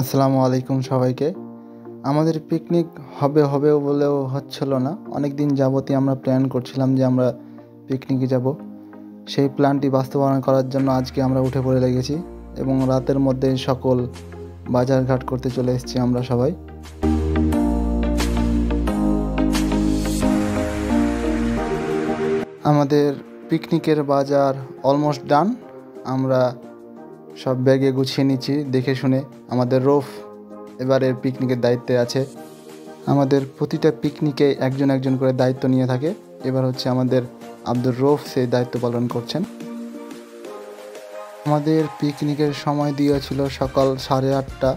আসসালামু আলাইকুম সবাইকে। আমাদের পিকনিক হবে বলেও হচ্ছিল না। অনেক দিন যাবতই আমরা প্ল্যান করছিলাম যে আমরা পিকনিকে যাব। সেই প্ল্যানটি বাস্তবায়ন করার জন্য আজকে আমরা উঠে পড়ে লেগেছি এবং রাতের মধ্যে সকল বাজারঘাট করতে চলে এসেছি আমরা সবাই। আমাদের পিকনিকের বাজার অলমোস্ট ডান। আমরা সব ব্যাগে গুছিয়ে নিচ্ছি দেখে শুনে। আমাদের রৌফ এবারের পিকনিকের দায়িত্বে আছে। আমাদের প্রতিটা পিকনিকে একজন একজন করে দায়িত্ব নিয়ে থাকে। এবার হচ্ছে আমাদের আব্দুর রৌফ সেই দায়িত্ব পালন করছেন। আমাদের পিকনিকের সময় দিয়েছিল সকাল 8:30,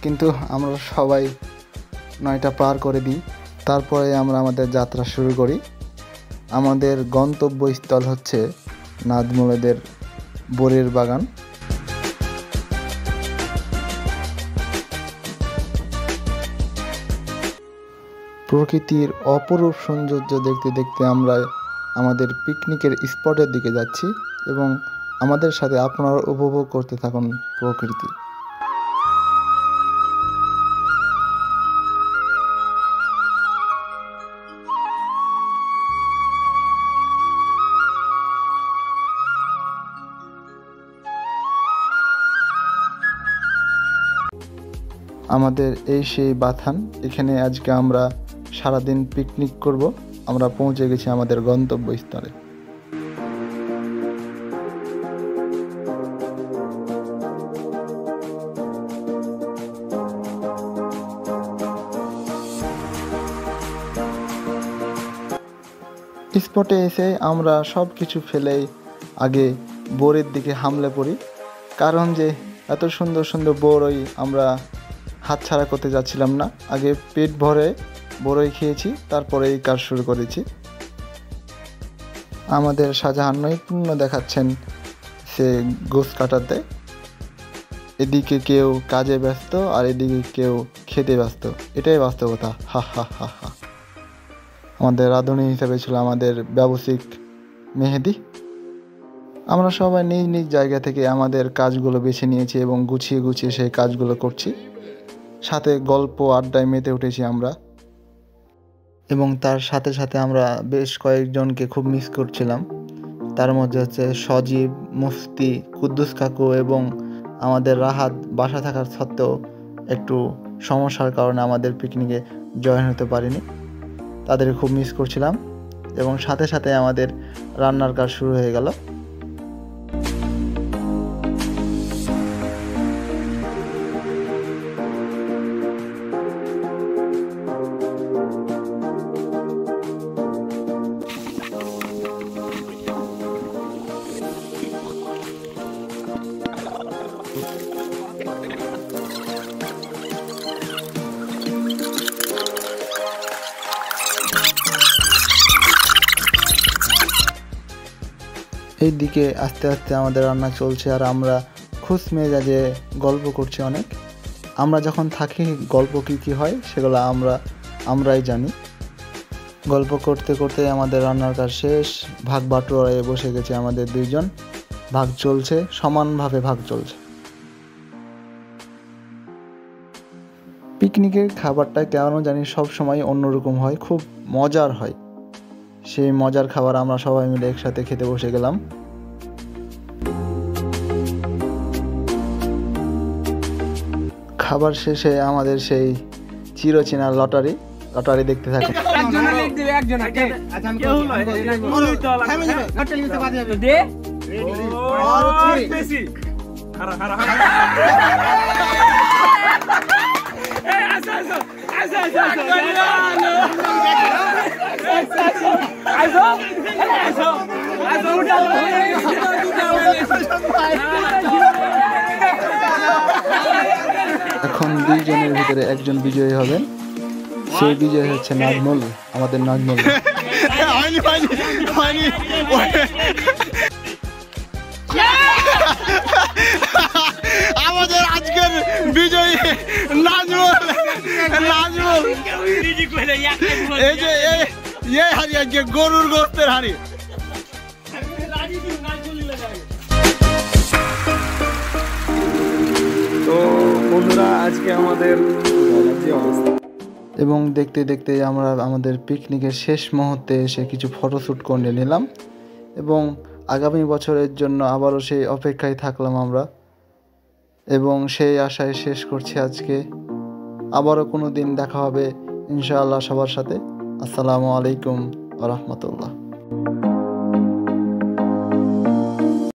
কিন্তু আমরা সবাই 9টা পার করে দিই। তারপরে আমরা আমাদের যাত্রা শুরু করি। আমাদের গন্তব্যস্থল হচ্ছে নাজমুলেদের বরের বাগান। প্রকৃতির অপরূপ সৌন্দর্য দেখতে দেখতে আমরা আমাদের পিকনিকের স্পটের দিকে যাচ্ছি এবং আমাদের সাথে আপনারা উপভোগ করতে থাকুন প্রকৃতি। আমাদের এই সেই বাথান, এখানে আজকে আমরা সারাদিন পিকনিক করব। আমরা পৌঁছে গেছি আমাদের গন্তব্যস্থলে। স্পটে এসে আমরা সব কিছু ফেলেই আগে বোরের দিকে হামলে পড়ি, কারণ যে এত সুন্দর সুন্দর বড়ই আমরা হাতছাড়া করতে যাচ্ছিলাম না। আগে পেট ভরে বড়ই খেয়েছি, তারপরে এই কাজ শুরু করেছি। আমাদের শাহজাহান নৈপুণ্য দেখাচ্ছেন সে গোছ কাটাতে। এদিকে কেউ কাজে ব্যস্ত আর এদিকে কেউ খেতে ব্যস্ত, এটাই বাস্তবতা। হা হা হা হা। আমাদের রাঁধুনি হিসেবে ছিল আমাদের ব্যবসায়িক মেহেদি। আমরা সবাই নিজ নিজ জায়গা থেকে আমাদের কাজগুলো বেছে নিয়েছি এবং গুছিয়ে গুছিয়ে সেই কাজগুলো করছি। সাথে গল্প আড্ডায় মেতে উঠেছি আমরা, এবং তার সাথে সাথে আমরা বেশ কয়েকজনকে খুব মিস করছিলাম। তার মধ্যে হচ্ছে সজীব, মুফতি, কুদ্দুস কাকু এবং আমাদের রাহাত বাসা থাকার সত্ত্বেও একটু সমস্যার কারণে আমাদের পিকনিকে জয়েন হতে পারিনি। তাদের খুব মিস করছিলাম এবং সাথে সাথে আমাদের রান্নার কাজ শুরু হয়ে গেল। এই দিকে আস্তে আস্তে আমাদের রান্না চলছে আর আমরা খুশ মেজাজে গল্প করছি অনেক। আমরা যখন থাকি গল্প কী হয় সেগুলো আমরাই জানি। গল্প করতে করতে আমাদের রান্নার কাজ শেষ। ভাগ বাটোয়ারায় বসে গেছে আমাদের দুইজন। ভাগ চলছে, সমানভাবে ভাগ চলছে। পিকনিকের খাবারটা কেন জানি সব সময় অন্যরকম হয়, খুব মজার হয়। সেই মজার খাবার আমরা সবাই মিলে একসাথে খেতে বসে গেলাম। খাবার শেষে আমাদের সেই চিরচেনা লটারি দেখতে থাকুন। এখন দুইজনের ভিতরে একজন বিজয়ী হবেন। সেই বিজয়ী হচ্ছে নাজমুল, আমাদের নাজমুল। আমাদের আজকের বিজয়ী নাজমুল। এই যে হারি আজকে গরুর গোস্তের হারি। তো বন্ধুরা আজকে আমাদের যে অবস্থা। এবং দেখতে দেখতে আমরা আমাদের পিকনিকের শেষ মুহূর্তে এসে কিছু ফটোশ্যুট করে নিলাম এবং আগামী বছরের জন্য আবারও সেই অপেক্ষায় থাকলাম আমরা এবং সেই আশায় শেষ করছি আজকে। আবারও কোনো দিন দেখা হবে ইনশাআল্লাহ সবার সাথে। আসসালামু আলাইকুম ওয়া রাহমাতুল্লাহ।